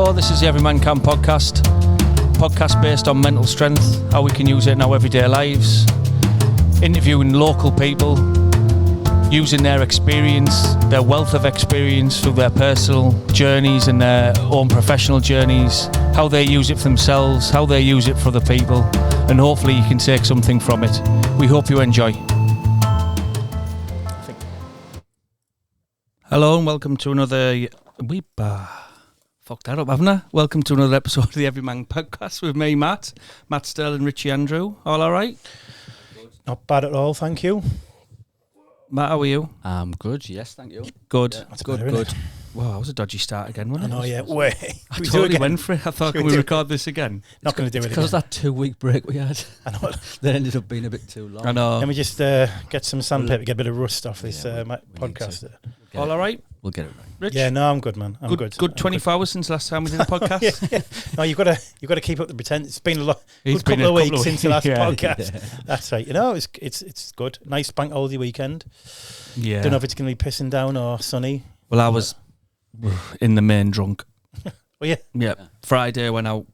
Hello, this is the Everyman Can podcast based on mental strength, how we can use it in our everyday lives, interviewing local people, using their experience, their wealth of experience through their personal journeys and their own professional journeys, how they use it for themselves, how they use it for other people, and hopefully you can take something from it. We hope you enjoy. Hello and welcome to another... fucked that up, haven't I? Welcome to another episode of the Everyman Podcast with me, Matt Sterling, Richie, Andrew. All right? Not bad at all, thank you. Matt, how are you? I'm good, yes, thank you. Good, yeah, that's good, better, good. Wow, that was a dodgy start again, wasn't it? I know, yeah. Wait. I totally went for it. I thought, can we record this again? Not going to do it again. Because that 2-week break we had, I know. that ended up being a bit too long. I know. Let me just get some sandpaper, get a bit of rust off this podcast. All right? We'll get it right. Rich? Yeah, no, I'm good, man. I'm good. Good 24 hours since last time we did a podcast. Yeah. No, you've got to keep up the pretense. It's been a It's good been couple a of weeks since the last yeah. podcast. Yeah. That's right. You know, it's good. Nice bank holiday weekend. Yeah. Don't know if it's going to be pissing down or sunny. Well, I was in the main drunk. Oh yeah. Yeah. Friday I went out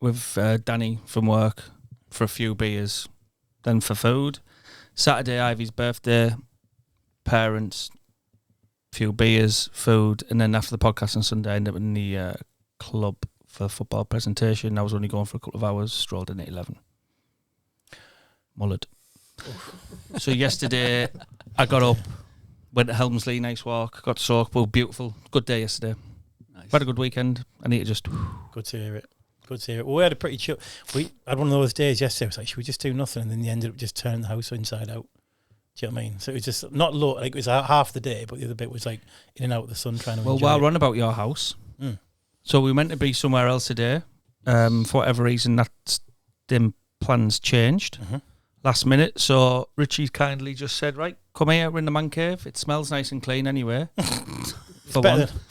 with Danny from work for a few beers, then for food. Saturday, Ivy's birthday, parents, few beers, food, and then after the podcast on Sunday, I ended up in the club for a football presentation. I was only going for a couple of hours, strolled in at 11. Mullered. So yesterday, I got up, went to Helmsley, nice walk, got to Sorkpool, beautiful. Good day yesterday. Nice. Had a good weekend. I need to just... Good to hear it. Good to hear it. Well, we had a pretty chill... We had one of those days yesterday. It was like, should we just do nothing? And then you ended up just turning the house inside out. Do you know what I mean? So it was just not low, like it was half the day, but the other bit was like in and out of the sun trying to Well, enjoy while it. we're on about your house, so we meant to be somewhere else today. For whatever reason, them plans changed last minute. So Richie kindly just said, right, come here, we're in the man cave. It smells nice and clean anyway. For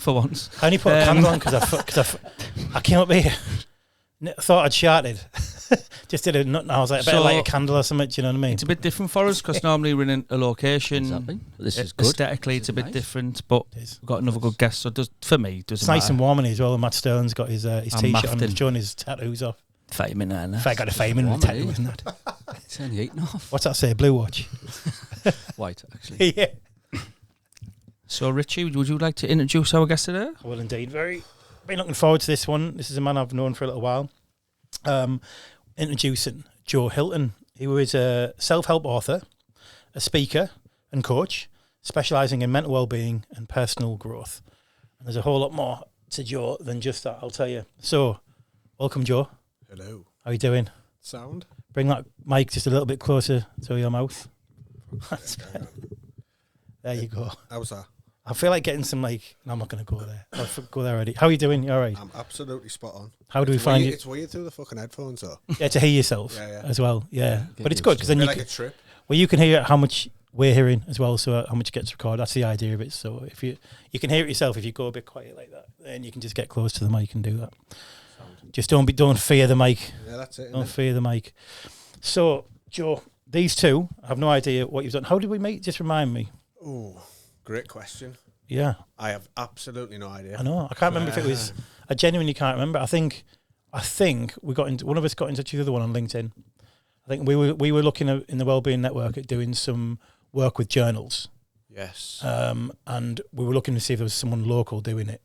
once. I only put a candle on because I came up here, thought I'd sharted. Just did a nut, and I was like, I better light a candle or something, do you know what I mean? It's a bit different for us because normally we're in a location. Exactly. This is good. Aesthetically, it's a bit nice. different, but we've got another good guest, so for me, it doesn't It's matter. nice and warm in here as well. And Matt Sterling's got his t-shirt on, he's showing his tattoos off. Faming, In fact, I got a faming Warm, tattoo, eh? isn't it? It's only 8 off. What's that say? Blue watch? White, actually. Yeah. So Richie, would you like to introduce our guest today? Well, indeed. Been looking forward to this one. This is a man I've known for a little while. Introducing Joe Hilton. He was a self-help author, a speaker and coach, specialising in mental well-being and personal growth. And there's a whole lot more to Joe than just that, I'll tell you. So, welcome, Joe. Hello. How are you doing? Sound? Bring that mic just a little bit closer to your mouth. There you go. How's that? I feel like getting some no, I'm not going to go there. I'll go there already. How are you doing? You all right? I'm absolutely spot on. How do we find you? It's weird through the fucking headphones, though. Yeah, to hear yourself as well. Yeah, but it's good because then you like a trip. Well, you can hear how much we're hearing as well, so how much gets recorded. That's the idea of it. So if you can hear it yourself, if you go a bit quiet like that, then you can just get close to the mic and do that. Just don't fear the mic. Yeah, that's it. Don't fear the mic. So, Joe, these two, I have no idea what you've done. How did we meet? Just remind me. Oh, great question. Yeah, I have absolutely no idea. I know. I can't remember if it was. I genuinely can't remember. I think we got into. One of us got in touch with the other one on LinkedIn. I think we were looking at, in the Wellbeing Network at doing some work with journals. Yes. And we were looking to see if there was someone local doing it.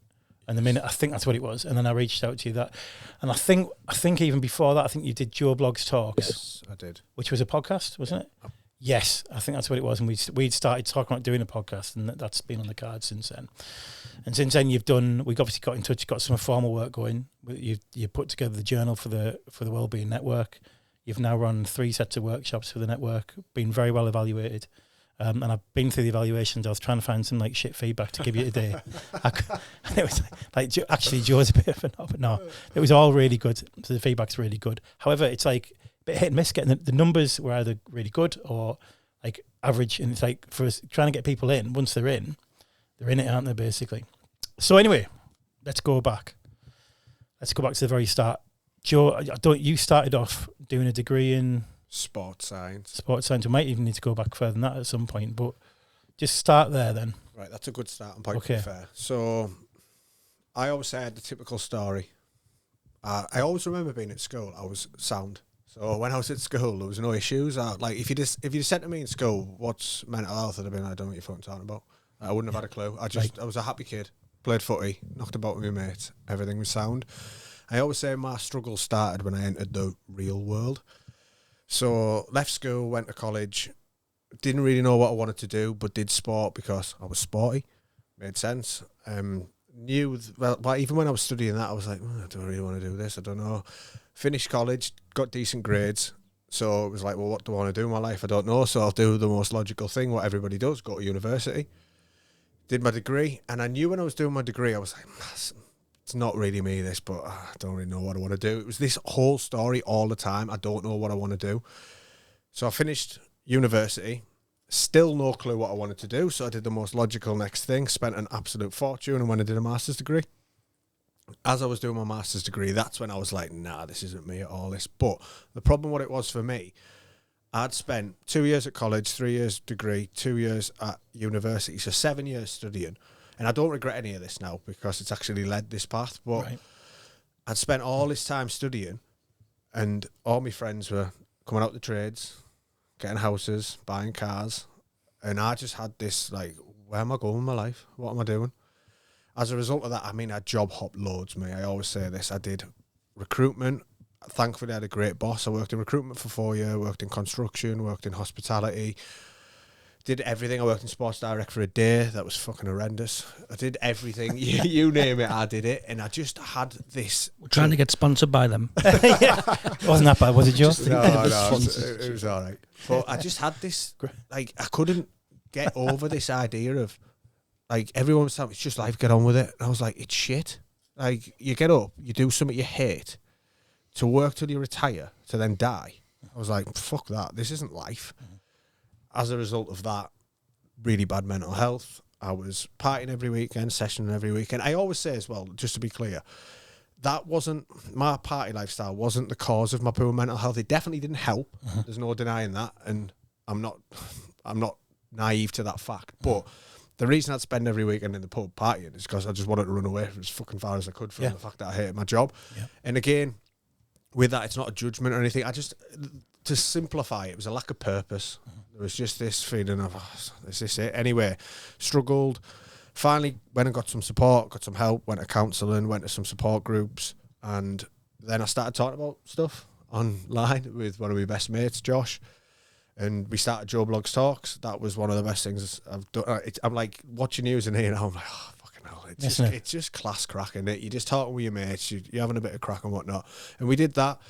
And the minute I think that's what it was, and then I reached out to you that, and I think even before that, I think you did Joe Blogs Talks. Yes, I did. Which was a podcast, wasn't it? Yes, I think that's what it was, and we'd started talking about doing a podcast, and that's been on the cards since then. And since then, we've obviously got in touch, got some formal work going. You put together the journal for the Wellbeing Network. You've now run 3 sets of workshops for the network, been very well evaluated. And I've been through the evaluations. I was trying to find some shit feedback to give you today. And it was actually Joe's a bit of but no, it was all really good. So the feedback's really good. However, it's a bit hit and miss. Getting the numbers were either really good or average. And it's for us trying to get people in. Once they're in it, aren't they? Basically. So anyway, let's go back. Let's go back to the very start. Joe, you started off doing a degree in Sports science. We might even need to go back further than that at some point, but just start there then. Right, that's a good starting point, Okay. to be fair. So I always say I had the typical story. I always remember being at school, I was sound. So when I was at school, there was no issues. If you said to me in school, what's mental health, I'd have been, I don't know what you're fucking talking about. I wouldn't have had a clue. I was a happy kid, played footy, knocked about with my mates, everything was sound. I always say my struggle started when I entered the real world. So left school, went to college, didn't really know what I wanted to do, but did sport because I was sporty. Made sense. Even when I was studying that, I was like, I don't really want to do this. I don't know. Finished college, got decent grades. So it was like, well, what do I want to do in my life? I don't know. So I'll do the most logical thing, what everybody does, go to university. Did my degree. And I knew when I was doing my degree, I was like, it's not really me, this, but I don't really know what I want to do. It was this whole story all the time. I don't know what I want to do. So I finished university. Still no clue what I wanted to do, so I did the most logical next thing, spent an absolute fortune, and when I did a master's degree. As I was doing my master's degree, that's when I was like, nah, this isn't me at all, this. But the problem, what it was for me, I'd spent 2 years at college, 3 years degree, 2 years at university, so 7 years studying. And I don't regret any of this now, because it's actually led this path, but I'd spent all this time studying, and all my friends were coming out the trades, getting houses, buying cars, and I just had this, like, where am I going with my life? What am I doing? As a result of that, I job hopped loads, mate. I always say this. I did recruitment. Thankfully, I had a great boss. I worked in recruitment for 4 years, worked in construction, worked in hospitality, did everything. I worked in Sports Direct for a day. That was fucking horrendous. I did everything. you name it, I did it. And I just had this... We're trying to get sponsored by them. Wasn't that bad, was it, Joe? No, it was all right. But I just had this, like, I couldn't get over this idea of, like, everyone was saying, it's just life, get on with it. And I was like, it's shit. Like, you get up, you do something you hate, to work till you retire, to then die. I was like, fuck that. This isn't life. As a result of that, really bad mental health. I was partying every weekend, sessioning every weekend. I always say as well, just to be clear, that wasn't, my party lifestyle wasn't the cause of my poor mental health. It definitely didn't help. There's no denying that. And I'm not naive to that fact. But the reason I'd spend every weekend in the pub partying is because I just wanted to run away as fucking far as I could from the fact that I hated my job. Yeah. And again, with that, it's not a judgment or anything. To simplify it was a lack of purpose. There was just this feeling of, is this it? Anyway, struggled. Finally went and got some support, got some help, went to counselling, went to some support groups, and then I started talking about stuff online with one of my best mates, Josh, and we started Joe Blogs Talks. That was one of the best things I've done. I'm like watching news and here, and I'm like, oh, fucking hell, it's just class cracking it. You're just talking with your mates, you're having a bit of crack and whatnot, and we did that,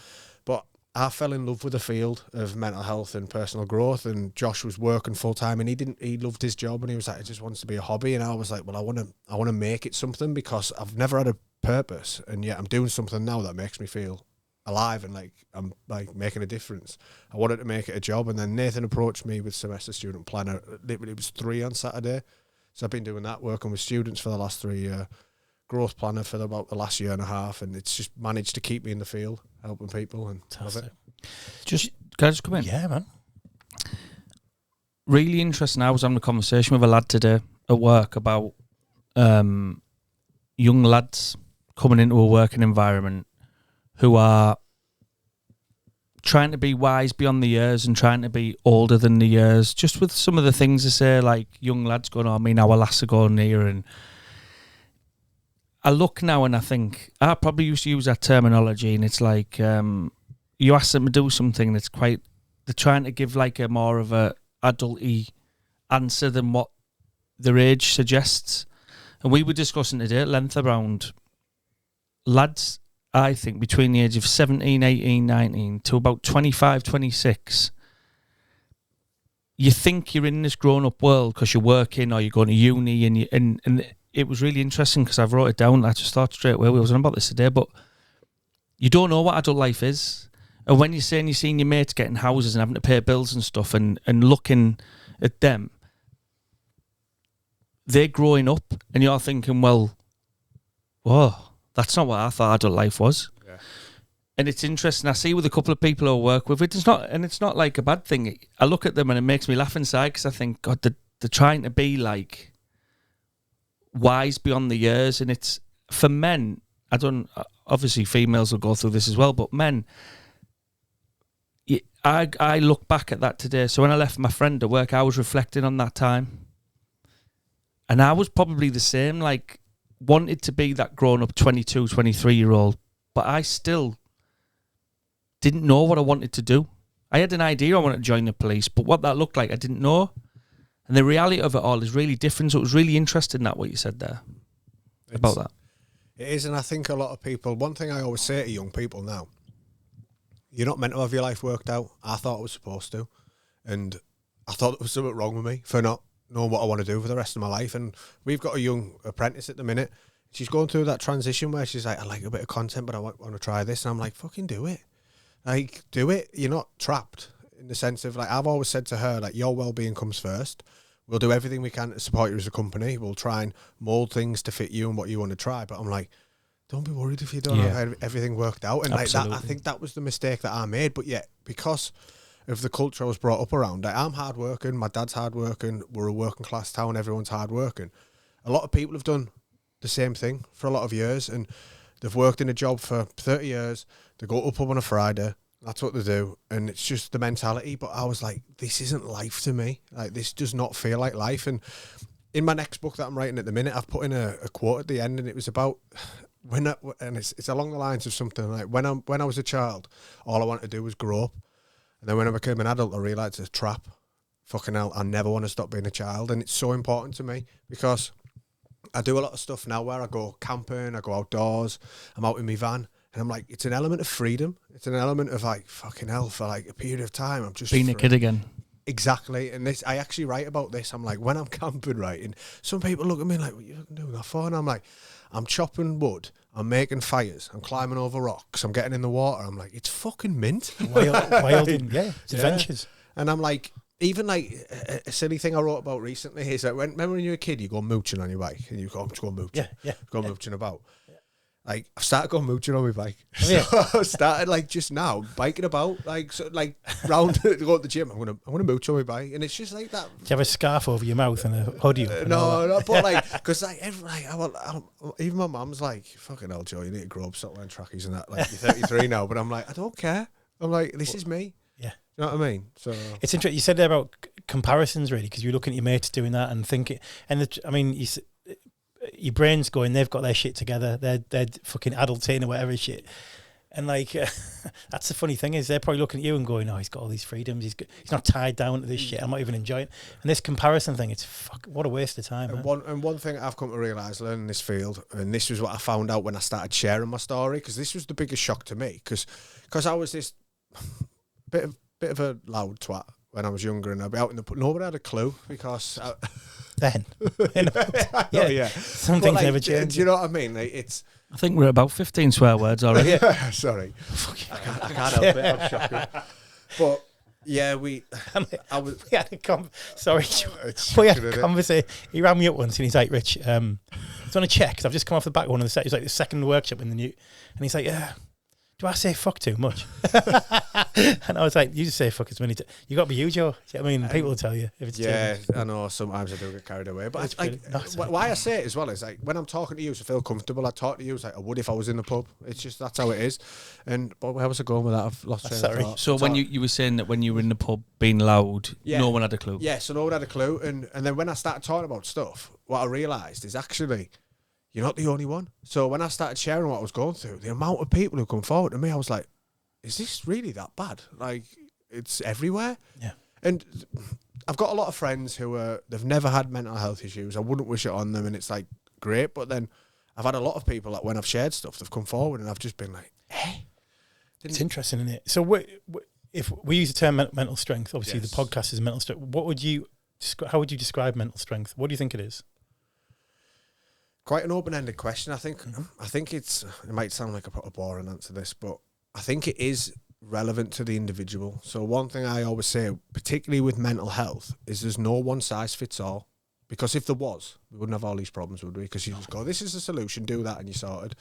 but I fell in love with the field of mental health and personal growth, and Josh was working full time, and he loved his job, and he was like, it just wants to be a hobby. And I was like, well, I want to make it something, because I've never had a purpose, and yet I'm doing something now that makes me feel alive and like I'm like making a difference. I wanted to make it a job, and then Nathan approached me with semester student planner. Literally, it was 3 on Saturday, so I've been doing that, working with students for the last 3 years. Growth planner for about the last year and a half, and it's just managed to keep me in the field, helping people, and love it. Can I just come in? Yeah, man. Really interesting. I was having a conversation with a lad today at work about young lads coming into a working environment who are trying to be wise beyond the years and trying to be older than the years, just with some of the things they say, like young lads going, I mean, our lass are going here, and I look now and I think, I probably used to use that terminology, and it's like, you ask them to do something that's quite, they're trying to give like a more of a adult-y answer than what their age suggests. And we were discussing today at length around lads, I think, between the age of 17, 18, 19 to about 25, 26, you think you're in this grown-up world because you're working or you're going to uni, and it was really interesting because I wrote it down. I just thought straight away, we was on about this today, but you don't know what adult life is. And when you're saying you're seeing your mates getting houses and having to pay bills and stuff, and looking at them, they're growing up, and you're thinking, well, whoa, that's not what I thought adult life was. Yeah. And it's interesting. I see with a couple of people I work with, it's not like a bad thing. I look at them and it makes me laugh inside, because I think, God, they're trying to be like wise beyond the years, and for men, obviously females will go through this as well, but men, I look back at that today. So when I left my friend at work, I was reflecting on that time. And I was probably the same, like, wanted to be that grown-up 22, 23-year-old, but I still didn't know what I wanted to do. I had an idea I wanted to join the police, but what that looked like, I didn't know. And the reality of it all is really different. So it was really interesting that what you said there about that. It is, and I think a lot of people, one thing I always say to young people now, you're not meant to have your life worked out. I thought I was supposed to. And I thought there was something wrong with me for not knowing what I want to do for the rest of my life. And we've got a young apprentice at the minute. She's going through that transition where she's like, I like a bit of content, but I want to try this. And I'm like, fucking do it. Like, do it. You're not trapped in the sense of, like, I've always said to her, like, your well-being comes first. We'll do everything we can to support you as a company. We'll try and mould things to fit you and what you want to try. But I'm like, don't be worried if you don't have everything worked out. And like that, I think that was the mistake that I made. But yet, because of the culture I was brought up around, like, I'm hardworking, my dad's hardworking, we're a working class town, everyone's hardworking. A lot of people have done the same thing for a lot of years, and they've worked in a job for 30 years. They go up on a Friday. That's what they do, and it's just the mentality. But I was like, this isn't life to me. Like, this does not feel like life. And in my next book that I'm writing at the minute, I've put in a quote at the end, and it was about it's along the lines of something like, when I was a child, all I wanted to do was grow up, and then when I became an adult, I realised it's a trap. Fucking hell, I never want to stop being a child, and it's so important to me because I do a lot of stuff now where I go camping, I go outdoors, I'm out in my van. And I'm like, it's an element of freedom. It's an element of, like, fucking hell, for like a period of time, I'm just being a kid again. Exactly. And this, I actually write about this. I'm like, when I'm camping, right, and some people look at me like, what are you doing that for? And I'm like, I'm chopping wood, I'm making fires, I'm climbing over rocks, I'm getting in the water. I'm like, it's fucking mint. Wild and, it's adventures. And I'm like, even like a silly thing I wrote about recently is that remember when you're a kid, you go mooching on your bike and you go, I'm just going mooching. Go mooching about. Like, I've started going mooching on my bike. So I started, like, just now biking about, like, so, like, round to go to the gym. I'm gonna mooch on my bike, and it's just like that. Do you have a scarf over your mouth and a hoodie? No, but like, because like, even my mum's like, fucking hell, Joe, you need to grow up, stop wearing trackies and that. Like, you're 33 now, but I'm like, I don't care. I'm like, this is me. Yeah, you know what I mean? So it's interesting. You said there about comparisons, really, because you're looking at your mates doing that and thinking, and I mean, your brain's going, they've got their shit together, they're fucking adulting or whatever shit, and like that's the funny thing is they're probably looking at you and going, oh, he's got all these freedoms, he's not tied down to this shit, I'm not even enjoying it. And this comparison thing, it's what a waste of time. And one thing I've come to realise learning this field, and this was what I found out when I started sharing my story, because this was the biggest shock to me, because I was this bit of a loud twat when I was younger, and I'd be out in the nobody had a clue because then some things never change. Do you know what I mean? Like, it's. I think we're about 15 swear words already. Sorry, I can't help it. I'm shocking. But yeah, we had a conversation. He rang me up once and he's like, Rich, I just want to check because I've just come off the back one of the set. He's like the second workshop in the new, and he's like, yeah. Do I say fuck too much? And I was like, you just say fuck as many times. You got to be you, Joe. I mean, people will tell you if it's too I know sometimes I do get carried away. But like, why I say it as well is like when I'm talking to you to feel comfortable, I talk to you like I would if I was in the pub. It's just that's how it is. And but where was I going with that? I've lost train of thought. So when you were saying that when you were in the pub being loud, no one had a clue. Yeah, so no one had a clue. And then when I started talking about stuff, what I realised is actually you're not the only one. So when I started sharing what I was going through, the amount of people who come forward to me, I was like, is this really that bad? Like, it's everywhere. Yeah. And I've got a lot of friends who they've never had mental health issues. I wouldn't wish it on them, and it's like great. But then I've had a lot of people that when I've shared stuff, they've come forward, and I've just been like, It's interesting, isn't it? So if we use the term mental strength, obviously the podcast is mental strength. How would you describe mental strength? What do you think it is? Quite an open-ended question. I think it might sound like a boring answer to this, but I think it is relevant to the individual. So one thing I always say, particularly with mental health, is there's no one size fits all. Because if there was, we wouldn't have all these problems, would we? Because you just go, this is the solution, do that, and you're sorted.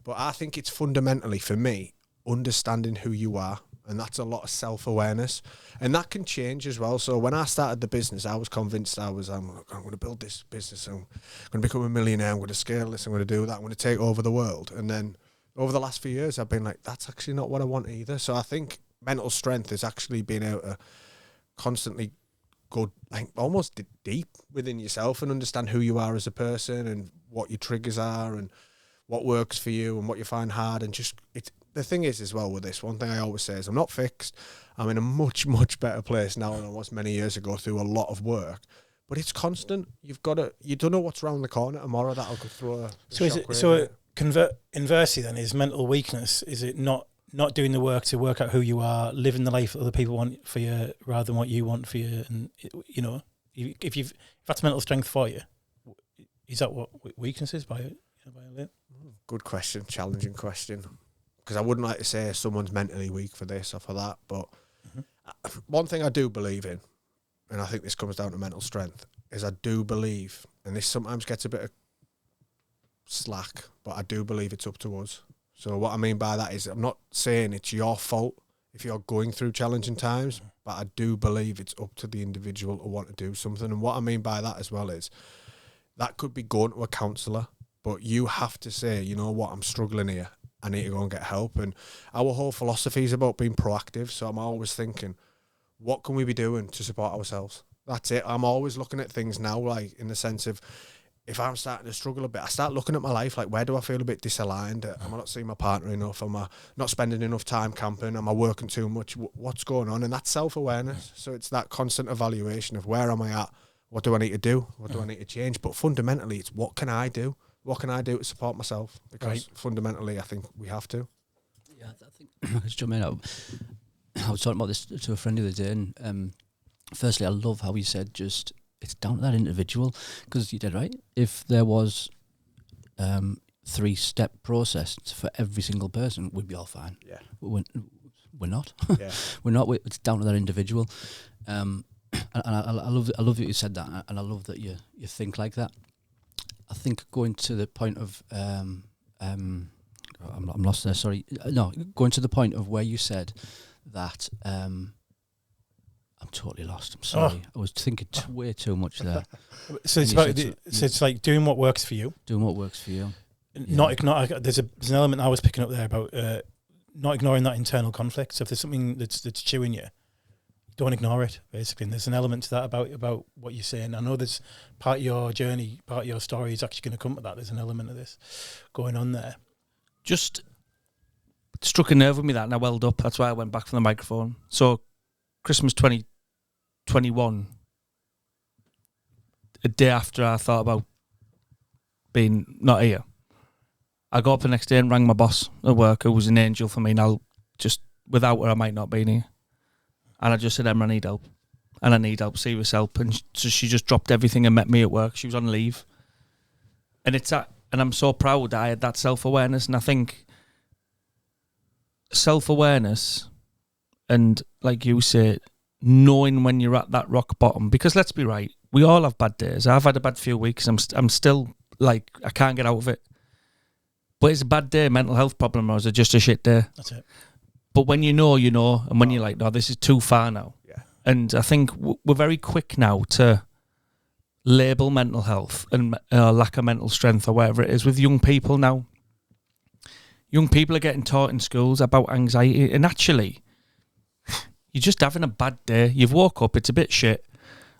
But I think it's fundamentally, for me, understanding who you are And that's a lot of self-awareness. And that can change as well. So when I started the business, I was convinced I'm going to build this business. I'm going to become a millionaire. I'm going to scale this. I'm going to do that. I'm going to take over the world. And then over the last few years, I've been like, that's actually not what I want either. So I think mental strength is actually being able to constantly go like almost deep within yourself and understand who you are as a person and what your triggers are and what works for you and what you find hard. And just the thing is as well with this, one thing I always say is I'm not fixed. I'm in a much, much better place now than I was many years ago through a lot of work. But it's constant. You don't know what's around the corner tomorrow that'll go through a Inversely then, is mental weakness, is it not doing the work to work out who you are, living the life that other people want for you rather than what you want for you? And, you know, if that's mental strength for you, is that what weakness is by it? Good question, challenging question. Because I wouldn't like to say someone's mentally weak for this or for that, but one thing I do believe in, and I think this comes down to mental strength, is I do believe, and this sometimes gets a bit of slack, but I do believe it's up to us. So what I mean by that is I'm not saying it's your fault if you're going through challenging times, but I do believe it's up to the individual to want to do something. And what I mean by that as well is that could be going to a counsellor, but you have to say, you know what, I'm struggling here. I need to go and get help. And our whole philosophy is about being proactive. So I'm always thinking, what can we be doing to support ourselves? That's it. I'm always looking at things now, like in the sense of, if I'm starting to struggle a bit, I start looking at my life, like where do I feel a bit disaligned? Am I not seeing my partner enough? Am I not spending enough time camping? Am I working too much? What's going on? And that's self-awareness. So it's that constant evaluation of where am I at? What do I need to do? What do I need to change? But fundamentally, it's what can I do? What can I do to support myself? Because fundamentally, I think we have to. Yeah, I think just jump in. I was talking about this to a friend the other day, and firstly, I love how he said just it's down to that individual, because you did right. If there was 3-step process for every single person, we'd be all fine. Yeah, we're not. Yeah, we're not. It's down to that individual. And I love that you said that, and I love that you think like that. I think going to the point of I'm lost there. Sorry, no, going to the point of where you said that I'm totally lost. I'm sorry. I was thinking way too much there. So it's about it's like doing what works for you. Doing what works for you. Not ignore. There's an element I was picking up there about not ignoring that internal conflict. So if there's something that's chewing you, don't ignore it, basically. And there's an element to that about what you're saying. I know there's part of your journey, part of your story is actually going to come to that. There's an element of this going on there. Just struck a nerve with me that, and I welled up. That's why I went back from the microphone. So Christmas 2021, a day after I thought about being not here, I got up the next day and rang my boss at work, who was an angel for me. Now, just without her, I might not be here. And I just said, Emma, I need help. And I need help, serious help. And so she just dropped everything and met me at work. She was on leave. And and I'm so proud that I had that self-awareness. And I think self-awareness and, like you say, knowing when you're at that rock bottom. Because let's be right, we all have bad days. I've had a bad few weeks. I'm still, like, I can't get out of it. But it's a bad day, mental health problem, or is it just a shit day? That's it. But when you know, and when you're like, no, this is too far now. Yeah. And I think we're very quick now to label mental health and lack of mental strength or whatever it is with young people now. Young people are getting taught in schools about anxiety, and actually, you're just having a bad day. You've woke up, it's a bit shit,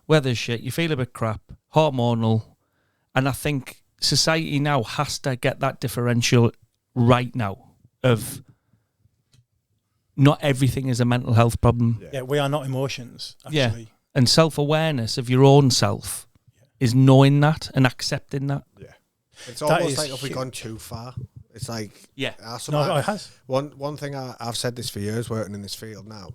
weather's shit, you feel a bit crap, hormonal, and I think society now has to get that differential right now of not everything is a mental health problem. Yeah, we are not emotions, actually. Yeah. And self-awareness of your own self is knowing that and accepting that. Yeah. It's almost like if we've gone too far. It's like... Yeah. No, it has. One thing I've said this for years working in this field now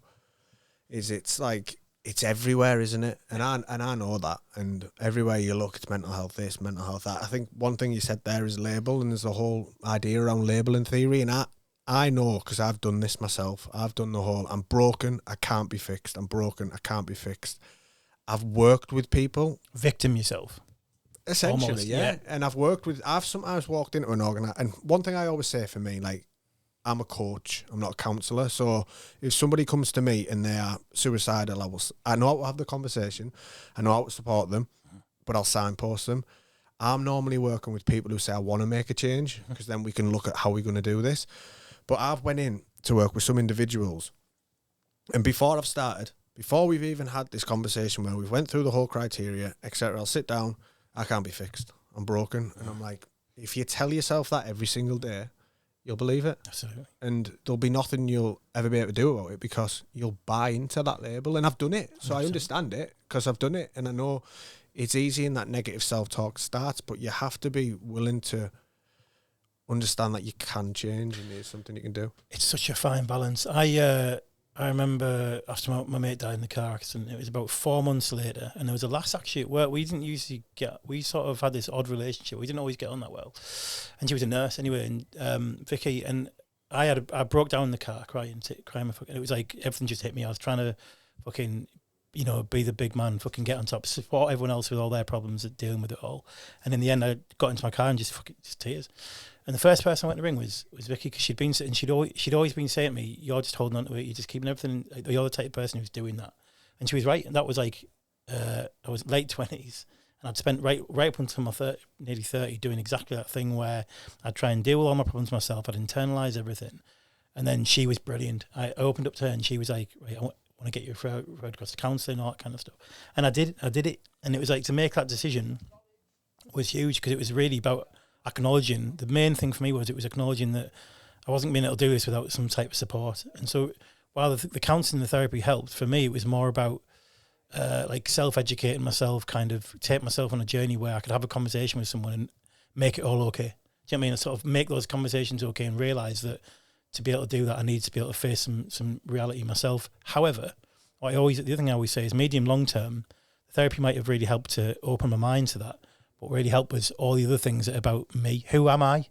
is it's like, it's everywhere, isn't it? And I know that. And everywhere you look, it's mental health this, mental health that. I think one thing you said there is label, and there's a whole idea around labelling theory, and I know, because I've done this myself. I've done the whole, I'm broken, I can't be fixed. I'm broken, I can't be fixed. I've worked with people. Victim yourself. Essentially, almost, yeah. And I've sometimes walked into an organisation, and one thing I always say for me, like, I'm a coach. I'm not a counsellor. So if somebody comes to me and they are suicidal, I know how to have the conversation. I know how to support them, but I'll signpost them. I'm normally working with people who say, I want to make a change, because then we can look at how we're going to do this. But I've went in to work with some individuals, and before we've even had this conversation where we've went through the whole criteria, etc., I'll sit down, I can't be fixed. I'm broken. And I'm like, if you tell yourself that every single day, you'll believe it. Absolutely. And there'll be nothing you'll ever be able to do about it, because you'll buy into that label. And I've done it. So 100%. I understand it because I've done it. And I know it's easy in that negative self-talk starts, but you have to be willing to understand that you can change and there's something you can do. It's such a fine balance. I remember after my mate died in the car accident, it was about 4 months later, and there was a lass actually at work. We didn't usually we sort of had this odd relationship. We didn't always get on that well. And she was a nurse anyway, and Vicky, and I broke down in the car crying my fucking, it was like everything just hit me. I was trying to fucking, be the big man, fucking get on top, support everyone else with all their problems and dealing with it all. And in the end, I got into my car and just tears. And the first person I went to ring was Vicky, because she'd always been saying to me, "You're just holding on to it. You're just keeping everything. You're the type of person who's doing that." And she was right. And that was like, I was late 20s, and I'd spent right up until my nearly 30 doing exactly that thing where I'd try and deal with all my problems myself. I'd internalise everything. And then she was brilliant. I opened up to her, and she was like, "Right, I want to get you referred across to counselling, all that kind of stuff." And I did it. And it was like, to make that decision was huge, because it was really about acknowledging. The main thing for me was, it was acknowledging that I wasn't being able to do this without some type of support. And so while the counselling and the therapy helped, for me it was more about like self-educating myself, kind of take myself on a journey where I could have a conversation with someone and make it all okay. Do you know what I mean? I sort of make those conversations okay, and realise that to be able to do that, I need to be able to face some reality myself. However, the other thing I always say is, medium long term, therapy might have really helped to open my mind to that. What really helped was all the other things about me. Who am I?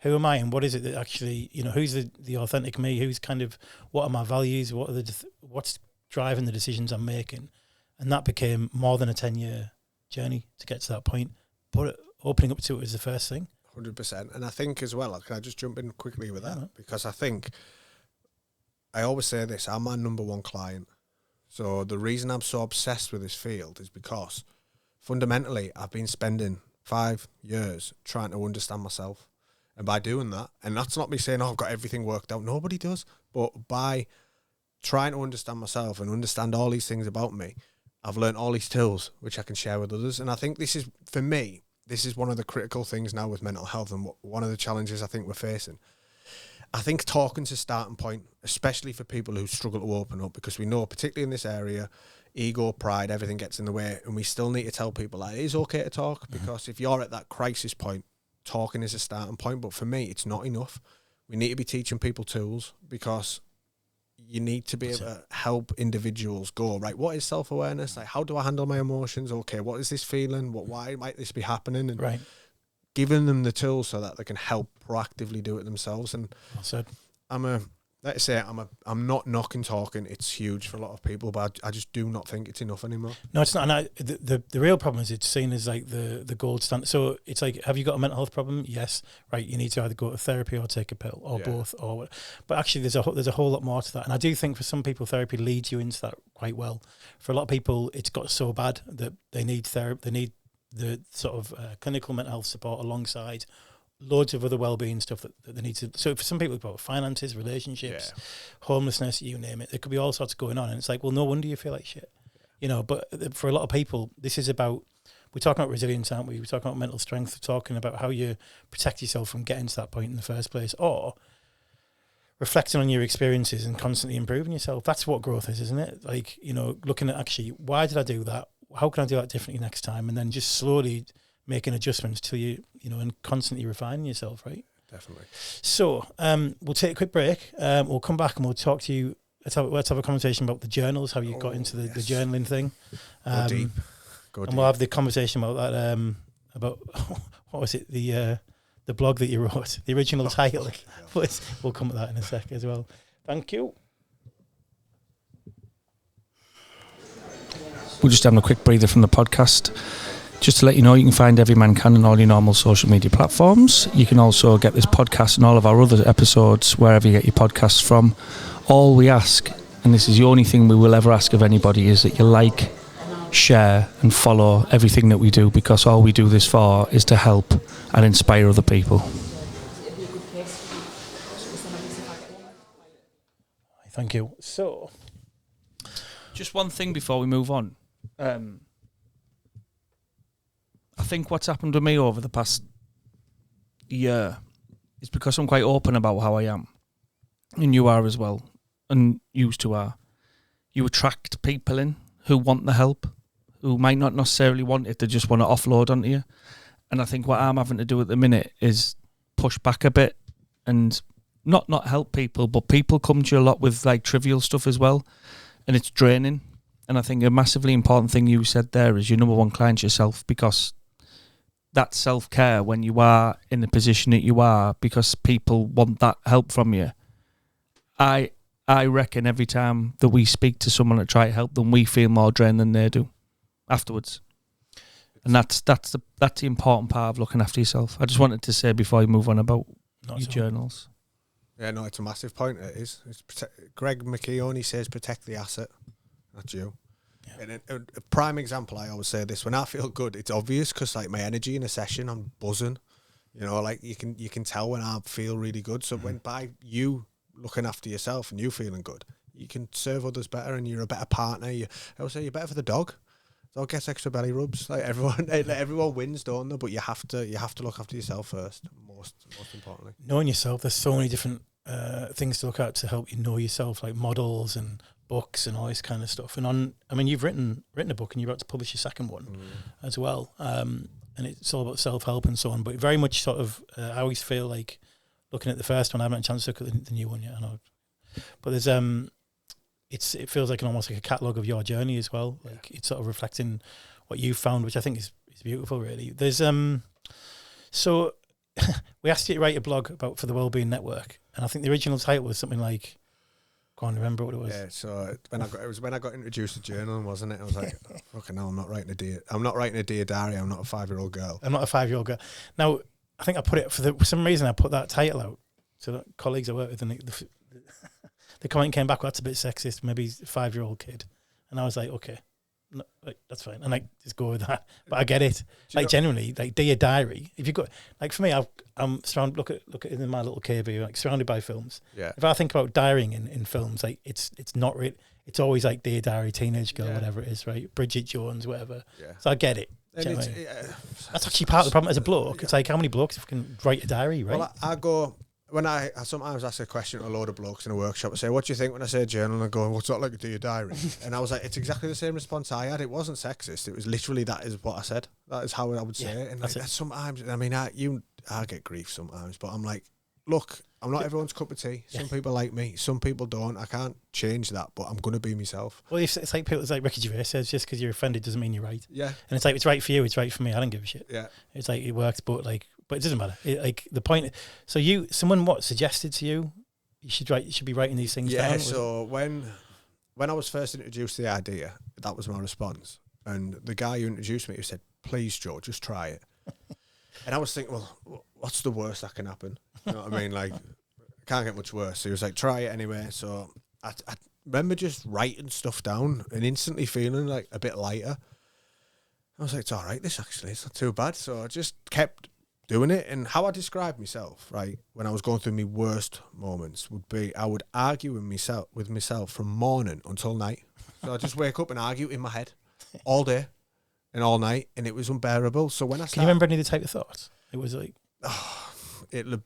And what is it that actually, who's the authentic me? Who's kind of, what are my values? What's driving the decisions I'm making? And that became more than a 10-year journey to get to that point. But opening up to it was the first thing. 100%. And I think as well, can I just jump in quickly with that? Because I think, I always say this, I'm my number one client. So the reason I'm so obsessed with this field is because fundamentally, I've been spending 5 years trying to understand myself. And by doing that, and that's not me saying, I've got everything worked out. Nobody does. But by trying to understand myself and understand all these things about me, I've learned all these tools, which I can share with others. And I think this is, for me, this is one of the critical things now with mental health, and one of the challenges I think we're facing. I think talking's a starting point, especially for people who struggle to open up, because we know, particularly in this area, ego, pride, everything gets in the way, and we still need to tell people that it is okay to talk, because if you're at that crisis point, talking is a starting point. But for me, it's not enough. We need to be teaching people tools, because you need to be able to help individuals go, right, what is self-awareness? Like, how do I handle my emotions? Okay, what is this feeling? Why might this be happening? And giving them the tools so that they can help proactively do it themselves. And I'm not knocking talking. It's huge for a lot of people, but I just do not think it's enough anymore. No, it's not. And the real problem is, it's seen as like the gold standard. So it's like, have you got a mental health problem? Yes. Right. You need to either go to therapy or take a pill, or both, or. But actually, there's a whole lot more to that. And I do think for some people, therapy leads you into that quite well. For a lot of people, it's got so bad that they need therapy. They need the sort of clinical mental health support alongside loads of other well-being stuff that they need to. So for some people, it's about finances, relationships, homelessness, you name it. There could be all sorts going on, and it's like, well, no wonder you feel like shit, But for a lot of people, this is about, we're talking about resilience, aren't we? We're talking about mental strength. We're talking about how you protect yourself from getting to that point in the first place, or reflecting on your experiences and constantly improving yourself. That's what growth is, isn't it? Like, looking at, actually, why did I do that? How can I do that differently next time? And then just slowly making adjustments till you and constantly refining yourself, right? Definitely. So we'll take a quick break. We'll come back and we'll talk to you. Let's have a conversation about the journals, how you got into the journaling thing. Go deep. We'll have the conversation about that, about, what was it, the blog that you wrote, the original title. We'll come to that in a sec as well. Thank you. We're just having a quick breather from the podcast. Just to let you know, you can find Every Man Can on all your normal social media platforms. You can also get this podcast and all of our other episodes wherever you get your podcasts from. All we ask, and this is the only thing we will ever ask of anybody, is that you like, share and follow everything that we do, because all we do this for is to help and inspire other people. Thank you. So, just one thing before we move on. I think what's happened to me over the past year is because I'm quite open about how I am, and you are as well, and used to are. You attract people in who want the help, who might not necessarily want it, they just want to offload onto you. And I think what I'm having to do at the minute is push back a bit and not help people, but people come to you a lot with like trivial stuff as well, and it's draining. And I think a massively important thing you said there is your number one client's yourself, because that self-care when you are in the position that you are, because people want that help from you. I reckon every time that we speak to someone to try to help them, we feel more drained than they do afterwards. And that's the important part of looking after yourself. I just wanted to say before you move on about your journals. Yeah, no, it's a massive point. It is. Greg McKeown says protect the asset. That's you. Yeah. And a prime example, I always say this, when I feel good, it's obvious because like my energy in a session, I'm buzzing. You know, like you can tell when I feel really good. So when by you looking after yourself and you feeling good, you can serve others better, and you're a better partner. I would say you're better for the dog. Dog gets extra belly rubs. Like everyone wins, don't they? But you have to look after yourself first. Most importantly, knowing yourself. There's so many different things to look at to help you know yourself, like models and books and all this kind of stuff. And you've written a book, and you're about to publish your second one as well. And it's all about self-help and so on. But very much sort of, I always feel like looking at the first one, I haven't had a chance to look at the new one yet. I know, but there's it feels like almost like a catalogue of your journey as well. Like it's sort of reflecting what you found, which I think is beautiful. Really, there's so we asked you to write a blog for the Wellbeing Network, and I think the original title was something like, can't remember what it was. Yeah, so when I got introduced to journaling, wasn't it? I was like, fucking hell, I'm not writing a dear diary. I'm not a 5-year-old girl. I'm not a 5-year-old girl. Now, I think I put it for some reason. I put that title out so that colleagues I work with, and the comment came back, well, that's a bit sexist. Maybe he's a 5-year-old kid, and I was like, okay, no, like, that's fine, and like just go with that. But I get it. Like genuinely, like dear diary. If you got like for me, I'm surrounded. Look at it in my little cave here, like surrounded by films. Yeah. If I think about diarying in films, like it's not really. It's always like dear diary, teenage girl, whatever it is, right? Bridget Jones, whatever. Yeah. So I get it. That's actually part of the problem as a bloke. It's like how many blokes can write a diary, right? Well, I go. When I sometimes ask a question to a load of blokes in a workshop, I say, what do you think when I say journal? And I go, what's that like to your diary? And I was like, it's exactly the same response I had. It wasn't sexist. It was literally, that is what I said. That is how I would say it. And like, sometimes, I mean, I get grief sometimes, but I'm like, look, I'm not everyone's cup of tea. Some people like me. Some people don't. I can't change that, but I'm going to be myself. Well, it's like people, it's like Ricky Gervais says, just because you're offended doesn't mean you're right. Yeah. And it's like, it's right for you, it's right for me. I don't give a shit. Yeah. It's like, it works, but it doesn't matter. Like the point. So someone suggested to you should be writing these things down? Yeah. So when I was first introduced to the idea, that was my response. And the guy who introduced me, he said, "Please, Joe, just try it." And I was thinking, well, what's the worst that can happen? You know what I mean? Like, it can't get much worse. So he was like, "Try it anyway." So I remember just writing stuff down and instantly feeling like a bit lighter. I was like, it's all right, it's not too bad. So I just kept doing it. And how I described myself, right, when I was going through my worst moments would be, I would argue with myself from morning until night. So I just wake up and argue in my head all day and all night, and it was unbearable. So when I started, can you remember any of the type of thoughts? It was like, it'll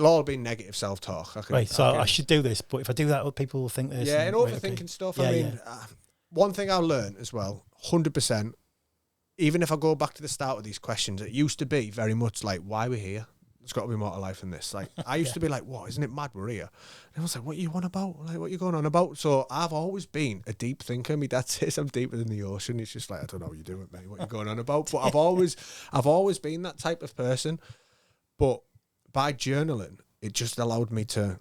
all have been negative self-talk. I should do this, but if I do that, other people will think this. Yeah, and overthinking stuff. Yeah, I mean, one thing I learned as well, 100%, even if I go back to the start of these questions, it used to be very much like, why we're here? There's got to be more to life than this. Like, I used to be like, what? Isn't it mad we're here? And I was like, what are you on about? Like, what are you going on about? So I've always been a deep thinker. My dad says I'm deeper than the ocean. It's just like, I don't know what you're doing, mate. What are you going on about? But I've always been that type of person. But by journaling, it just allowed me to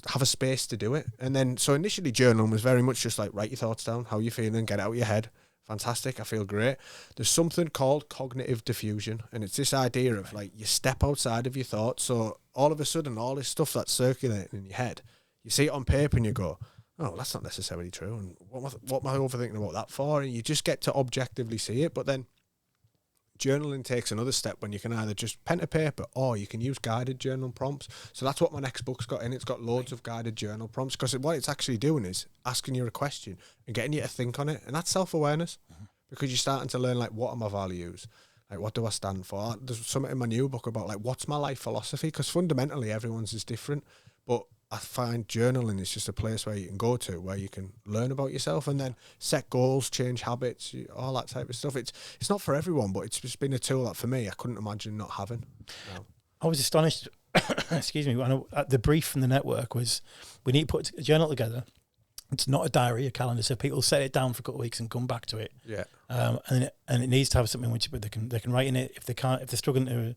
have a space to do it. And then, so initially journaling was very much just like, write your thoughts down, how you're feeling, get it out of your head. fantastic, I feel great. There's something called cognitive diffusion, and it's this idea of like you step outside of your thoughts. So all of a sudden, all this stuff that's circulating in your head, you see it on paper and you go, oh, that's not necessarily true. And what am I overthinking about that for? And you just get to objectively see it. But then journaling takes another step when you can either just pen to paper or you can use guided journal prompts. So that's what my next book's got in. It's got loads of guided journal prompts, because what it's actually doing is asking you a question and getting you to think on it. And that's self-awareness, because you're starting to learn, like, what are my values? Like, what do I stand for? There's something in my new book about, like, what's my life philosophy? Because fundamentally everyone's is different. But I find journaling is just a place where you can go to, where you can learn about yourself and then set goals, change habits, all that type of stuff. It's not for everyone, but it's just been a tool that for me I couldn't imagine not having. No. I was astonished. Excuse me. When the brief from the network was, we need to put a journal together. It's not a diary, a calendar, so people set it down for a couple of weeks and come back to it. Yeah. And it needs to have something which they can write in it. If they're struggling to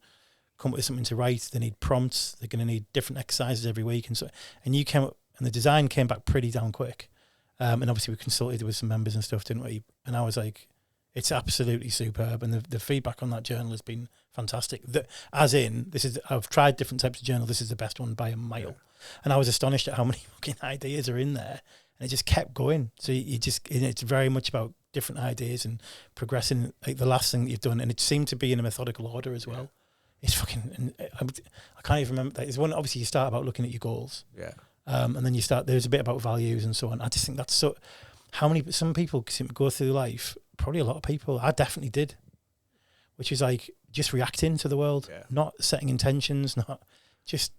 come up with something to write, they need prompts. They're going to need different exercises every week, and you came up, and the design came back pretty damn quick. And obviously we consulted with some members and stuff, didn't we? And I was like, it's absolutely superb, and the feedback on that journal has been fantastic. I've tried different types of journal. This is the best one by a mile. Yeah. And I was astonished at how many fucking ideas are in there, and it just kept going. So it's very much about different ideas and progressing. Like the last thing that you've done, and it seemed to be in a methodical order as well. Yeah. It's fucking. I can't even remember. It's one. Obviously, you start about looking at your goals. Yeah. And then you start. There's a bit about values and so on. I just think that's so. How many? Some people seem to go through life. Probably a lot of people. I definitely did. Which is like just reacting to the world, not setting intentions, not just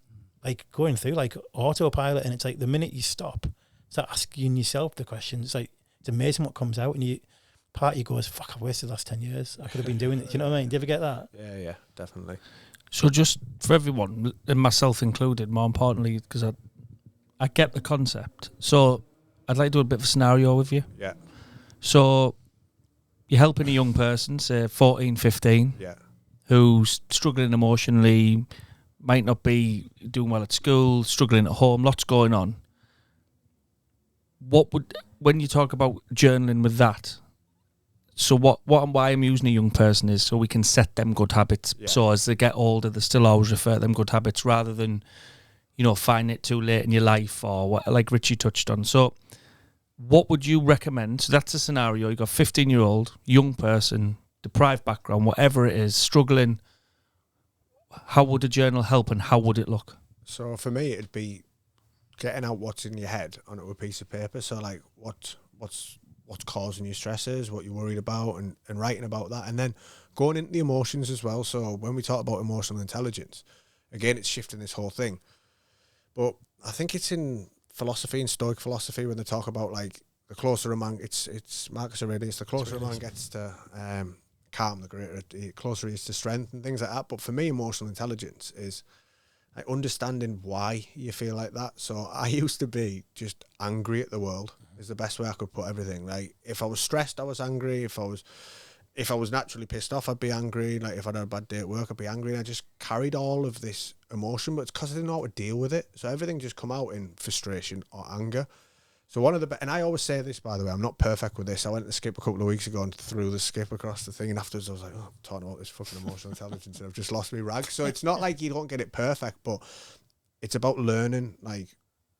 like going through like autopilot. And it's like the minute you stop, start asking yourself the questions. Like it's amazing what comes out, and part of you goes, fuck, I've wasted the last 10 years. I could have been doing it. Do you know what I mean? Do you ever get that? Yeah, definitely. So just for everyone, and myself included, more importantly, because I get the concept. So I'd like to do a bit of a scenario with you. Yeah. So you're helping a young person, say 14, 15, who's struggling emotionally, might not be doing well at school, struggling at home, lots going on. When you talk about journaling with that, so what and why I'm using a young person is so we can set them good habits. Yeah. So as they get older, they still always refer to them good habits rather than, find it too late in your life or what, like Richie touched on. So what would you recommend? So that's a scenario. You got 15-year-old, young person, deprived background, whatever it is, struggling. How would a journal help and how would it look? So for me, it'd be getting out what's in your head onto a piece of paper. So like what's causing you stresses, what you're worried about, and writing about that, and then going into the emotions as well. So when we talk about emotional intelligence, again, it's shifting this whole thing. But I think it's in philosophy and Stoic philosophy when they talk about like the closer a man, it's Marcus Aurelius, the closer a man gets to calm, the closer he is to strength and things like that. But for me, emotional intelligence is like understanding why you feel like that. So I used to be just angry at the world. Is the best way I could put everything. Like if I was stressed, I was angry. If I was naturally pissed off, I'd be angry. Like if I had a bad day at work, I'd be angry. And I just carried all of this emotion, but it's because I didn't know how to deal with it. So everything just come out in frustration or anger. So and I always say this, by the way, I'm not perfect with this. I went to skip a couple of weeks ago and threw the skip across the thing, and afterwards I was like, oh, I'm talking about this fucking emotional intelligence and I've just lost my rag. So it's not like you don't get it perfect, but it's about learning, like,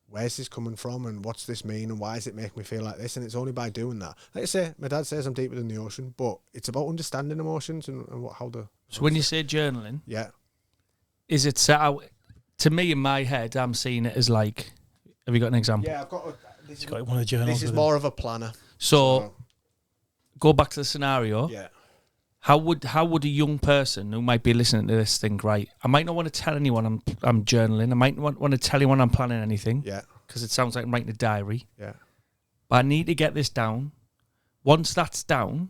where's this coming from and what's this mean and why does it make me feel like this? And it's only by doing that. Like I say, my dad says I'm deeper than the ocean, but it's about understanding emotions and how the... So when you say journaling, is it set out... To me, in my head, I'm seeing it as like... Have you got an example? Yeah, I've got... This is more of a planner. So go back to the scenario. Yeah. How would a young person who might be listening to this think, right, I might not want to tell anyone I'm journaling. I might not want to tell anyone I'm planning anything. Yeah. Because it sounds like I'm writing a diary. Yeah. But I need to get this down. Once that's down,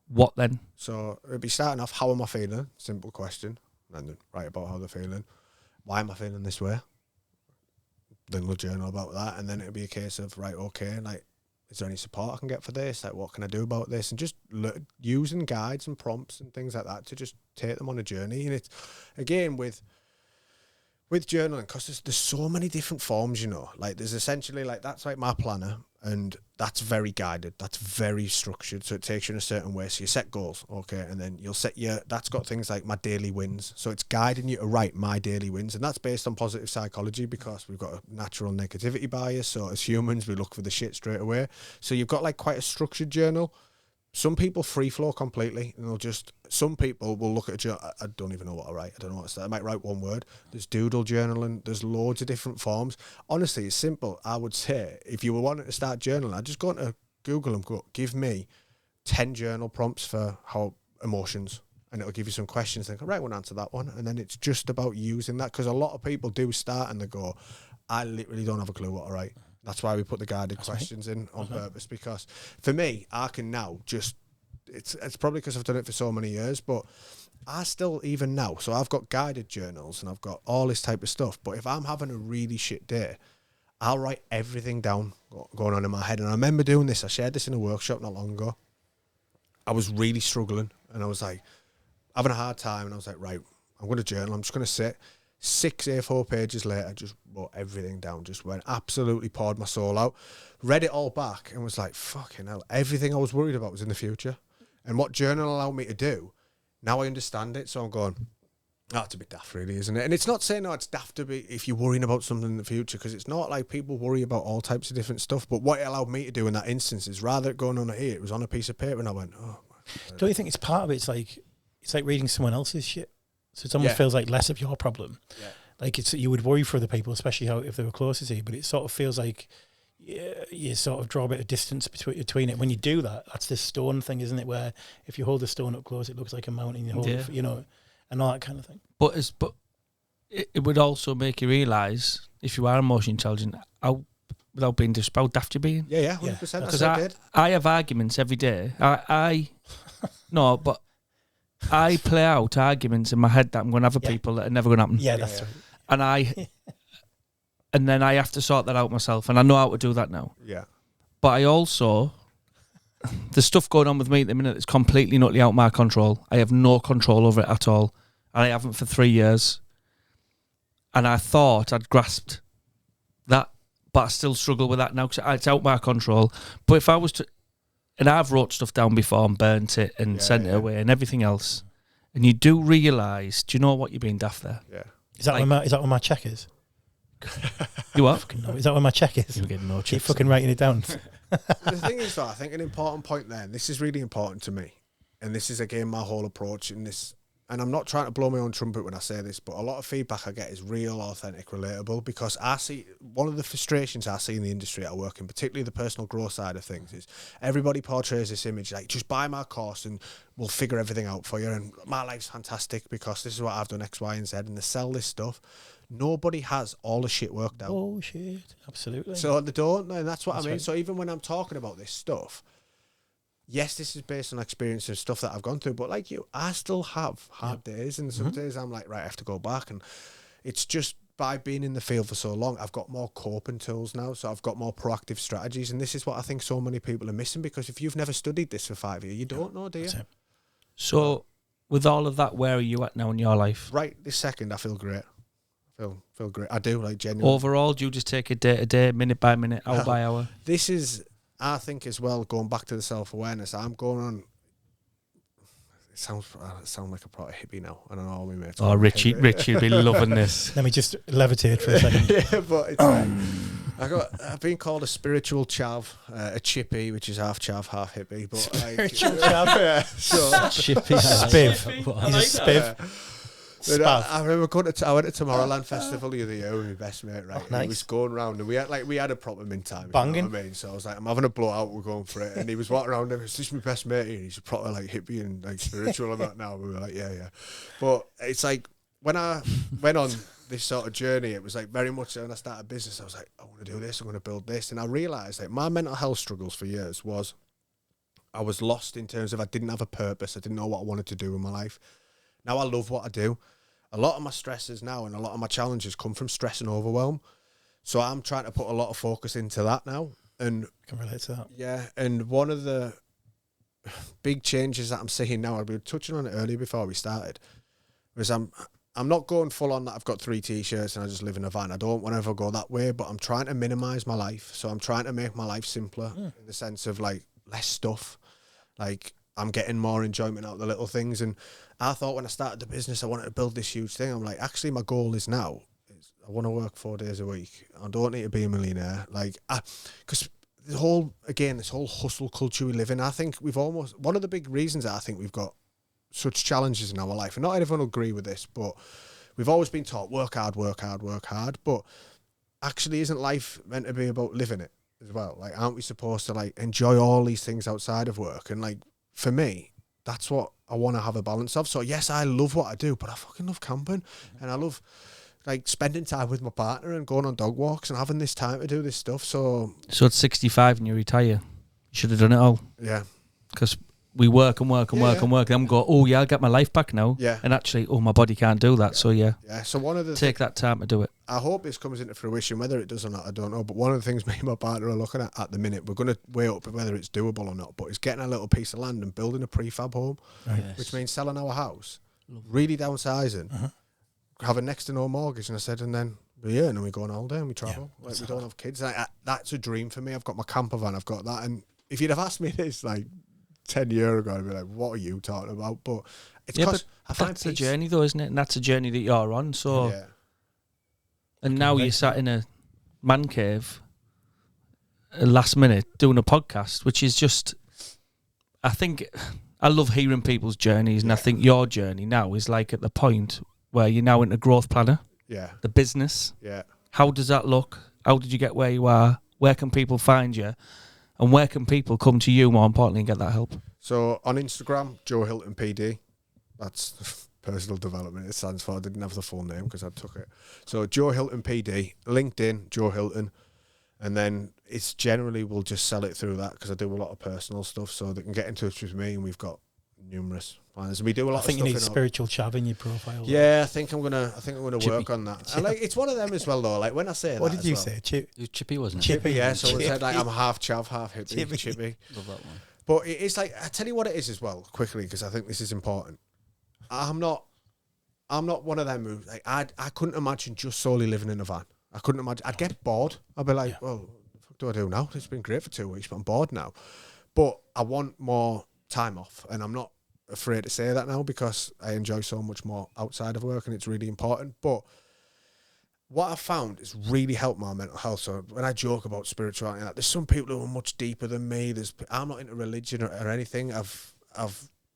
what then? So it'd be starting off, how am I feeling? Simple question. And then write about how they're feeling. Why am I feeling this way? Then we'll journal about that. And then it'd be a case of, right, okay, like, is there any support I can get for this? Like, what can I do about this? And just using guides and prompts and things like that to just take them on a journey. And it's, again, with journaling, because there's so many different forms, like there's essentially, like, that's like my planner. And that's very guided. That's very structured. So it takes you in a certain way. So you set goals, okay, and then you'll set that's got things like my daily wins. So it's guiding you to write my daily wins. And that's based on positive psychology because we've got a natural negativity bias. So as humans, we look for the shit straight away. So you've got like quite a structured journal. Some people free flow completely, and some people will look at a journal. I don't even know what I write. I don't know what to say. I might write one word. There's doodle journaling. There's loads of different forms. Honestly, it's simple. I would say if you were wanting to start journaling, I'd just go into Google and go, give me 10 journal prompts for how emotions, and it'll give you some questions. Think, right, I want to answer that one. And then it's just about using that, because a lot of people do start and they go, I literally don't have a clue what to write. That's why we put the guided questions in on purpose, because for me, I can now just, it's probably because I've done it for so many years, but I still, even now, so I've got guided journals and I've got all this type of stuff, but if I'm having a really shit day, I'll write everything down going on in my head. And I remember doing this, I shared this in a workshop not long ago. I was really struggling and I was like, having a hard time, and I was like, right, I'm going to journal, I'm just going to sit. 6 A4 pages later, just wrote everything down, just went absolutely poured my soul out, read it all back and was like, fucking hell, everything I was worried about was in the future. And what journal allowed me to do, now I understand it. So I'm going, that's a bit daft really, isn't it? And it's not saying, it's daft to be if you're worrying about something in the future, because it's not like people worry about all types of different stuff. But what it allowed me to do in that instance is rather than going on it here, it was on a piece of paper, and I went, oh. Don't you think it's part of it? It's like reading someone else's shit. So it almost feels like less of your problem. Yeah. Like you would worry for other people, especially if they were closer to you. But it sort of feels like you sort of draw a bit of distance between it. When you do that, that's this stone thing, isn't it? Where if you hold the stone up close, it looks like a mountain. You hold it, and all that kind of thing. But it would also make you realise, if you are emotionally intelligent, how, without being disrespectful, daft you're being. Yeah, 100%. Because I have arguments every day. No, but I play out arguments in my head that I'm going to have with people that are never going to happen. Yeah, that's right. And and then I have to sort that out myself, and I know how to do that now. Yeah. But I also, there's stuff going on with me at the minute that's completely not out of my control. I have no control over it at all, and I haven't for 3 years. And I thought I'd grasped that, but I still struggle with that now because it's out of my control. But if I was to, and I've wrote stuff down before and burnt it and sent it away and everything else, and you do realise, do you know what, you're being daft there? Yeah. Is that where my check is? You what? Is that where my check is? You're getting no check. Keep fucking writing it down. The thing is, though, I think an important point there, and this is really important to me, and this is again my whole approach in this, and I'm not trying to blow my own trumpet when I say this, but a lot of feedback I get is real, authentic, relatable, because I see, one of the frustrations I see in the industry I work in, particularly the personal growth side of things, is everybody portrays this image like, just buy my course and we'll figure everything out for you, and my life's fantastic because this is what I've done, X, Y, and Z, and they sell this stuff. Nobody has all the shit worked out. Oh, shit. Absolutely. So they don't, and that's what I mean. Right. So even when I'm talking about this stuff, yes, this is based on experience and stuff that I've gone through, but like you, I still have hard days, and some days I'm like, right, I have to go back, and it's just by being in the field for so long, I've got more coping tools now, so I've got more proactive strategies, and this is what I think so many people are missing, because if you've never studied this for 5 years, you don't know, do you? So with all of that, where are you at now in your life? Right this second, I feel great. Feel great. I do, like, genuinely. Overall, do you just take it day to day, minute by minute, hour by hour? This is, I think, as well, going back to the self-awareness, I'm going on, it sounds like a proper hippie now. I don't know how we made it. Oh, Richie would be loving this. Let me just levitate for a second. Yeah, but it's I've been called a spiritual chav, a chippy, which is half chav, half hippie. But spiritual chav? Yeah. So, chippy. Spiv. He's a spiv. I remember I went to Tomorrowland Festival the other year with my best mate, right? Nice. He was going around, and we had a proper mint time. Banging. You know what I mean? So I was like, I'm having a blowout, we're going for it. And he was walking around, and it's just my best mate, and he's a proper like hippie and like spiritual and that now. We were like, yeah. But it's like, when I went on this sort of journey, it was like very much when I started business, I was like, I want to do this, I'm going to build this. And I realised like my mental health struggles for years was, I was lost in terms of I didn't have a purpose. I didn't know what I wanted to do in my life. Now I love what I do. A lot of my stresses now and a lot of my challenges come from stress and overwhelm. So I'm trying to put a lot of focus into that now. And I can relate to that. Yeah. And one of the big changes that I'm seeing now, I've been touching on it earlier before we started, was I'm not going full on that I've got 3 T-shirts and I just live in a van. I don't want to ever go that way, but I'm trying to minimise my life. So I'm trying to make my life simpler in the sense of like less stuff. Like I'm getting more enjoyment out of the little things. And I thought when I started the business, I wanted to build this huge thing. I'm like, actually my goal is now, I want to work 4 days a week. I don't need to be a millionaire. Like, because this whole hustle culture we live in, I think one of the big reasons that I think we've got such challenges in our life, and not everyone will agree with this, but we've always been taught work hard, work hard, work hard. But actually, isn't life meant to be about living it as well? Like, aren't we supposed to like enjoy all these things outside of work? And like, for me, that's what I want to have a balance of. So yes, I love what I do, but I fucking love camping, and I love like spending time with my partner and going on dog walks and having this time to do this stuff. So at 65 and you retire, you should have done it all. Yeah. Because we work and work and work and work. Then we go, oh yeah, I'll get my life back now. Yeah. And actually, my body can't do that. Yeah. So yeah. Yeah. So one of the take that time to do it. I hope this comes into fruition. Whether it does or not, I don't know. But one of the things me and my partner are looking at the minute, we're going to weigh up whether it's doable or not. But it's getting a little piece of land and building a prefab home, which means selling our house, really downsizing, having next to no mortgage. And I said, and then we're here and then we go on holiday and we travel. Like we don't have kids. That's a dream for me. I've got my camper van. I've got that. And if you'd have asked me this like 10 years ago, I'd be like, what are you talking about? But it's because I find that's the journey though, isn't it? And that's a journey that you're on. So and now you're sat in a man cave last minute doing a podcast, which is just, I think I love hearing people's journeys, and I think your journey now is like at the point where you're now into growth planner, the business. How does that look? How did you get where you are? Where can people find you? And where can people come to you, more importantly, and get that help? So on Instagram, Joe Hilton PD. That's personal development, it stands for. I didn't have the full name because I took it. So Joe Hilton PD. LinkedIn, Joe Hilton. And then it's generally, we'll just sell it through that because I do a lot of personal stuff. So they can get in touch with me, and we've got numerous plans. We do a lot of stuff. I think you need spiritual chav in your profile. Yeah, I think I'm gonna work on that. And like, it's one of them as well though. Like when I say what that, did you say? Chippy, wasn't it? Chippy, yeah. So I said like I'm half chav, half hippie. Chippy. Love that one. But it's like, I tell you what it is as well, quickly, because I think this is important. I'm not one of them who like I couldn't imagine just solely living in a van. I couldn't imagine. I'd get bored. I'd be like, well, what the fuck do I do now? It's been great for 2 weeks, but I'm bored now. But I want more time off, and I'm not afraid to say that now because I enjoy so much more outside of work, and it's really important. But what I've found is really helped my mental health. So when I joke about spirituality, like, there's some people who are much deeper than me. I'm not into religion or anything. I've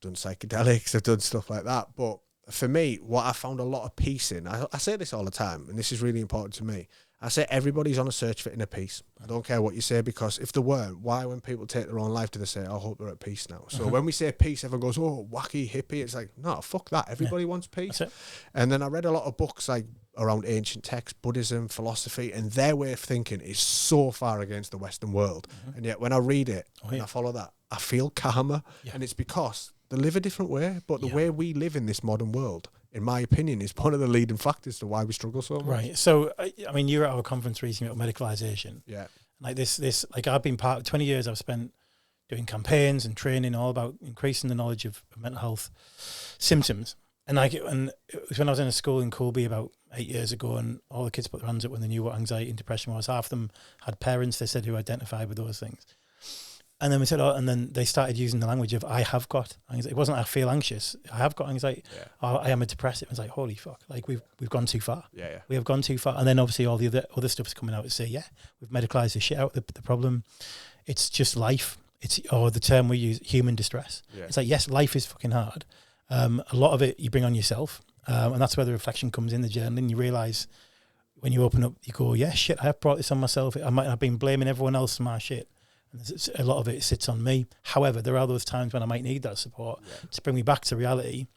done psychedelics, I've done stuff like that. But for me, what I found a lot of peace in, I say this all the time, and this is really important to me. I say everybody's on a search for inner peace. I don't care what you say, because if they weren't, why, when people take their own life, do they say, I hope they're at peace now? So when we say peace, everyone goes, oh, wacky, hippie. It's like, no, fuck that. Everybody wants peace. And then I read a lot of books like around ancient texts, Buddhism, philosophy, and their way of thinking is so far against the Western world. And yet when I read it and I follow that, I feel calmer. And it's because they live a different way, but the way we live in this modern world, in my opinion, is one of the leading factors to why we struggle so much. Right. So, I mean, you were at our conference recently about medicalisation. Yeah. Like this, like I've been 20 years I've spent doing campaigns and training all about increasing the knowledge of mental health symptoms. And it was when I was in a school in Colby about 8 years ago, and all the kids put their hands up when they knew what anxiety and depression was. Half of them had parents, they said, who identified with those things. And then we said, and then they started using the language of, I have got anxiety. It wasn't, I feel anxious. I have got anxiety. I am a depressive. It was like, holy fuck. Like we've gone too far. We have gone too far. And then obviously all the other stuff's coming out to say, we've medicalised the shit out. The problem, it's just life. Or the term we use, human distress. It's like, yes, life is fucking hard. A lot of it you bring on yourself. And that's where the reflection comes in, the journaling. You realise when you open up, you go, shit, I have brought this on myself. I might have been blaming everyone else for my shit. And a lot of it sits on me. However, there are those times when I might need that support to bring me back to reality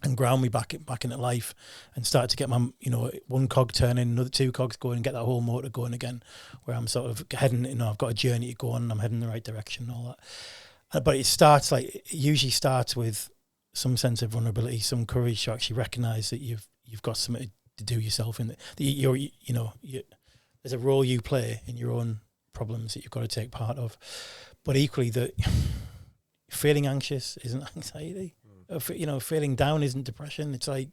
and ground me back into life, and start to get my, one cog turning, another 2 cogs going, and get that whole motor going again, where I'm sort of heading, I've got a journey to go on, and I'm heading in the right direction and all that. But it usually starts with some sense of vulnerability, some courage to actually recognise that you've got something to do yourself in. There's a role you play in your own problems that you've got to take part of, but equally that feeling anxious isn't anxiety. Feeling down isn't depression. It's like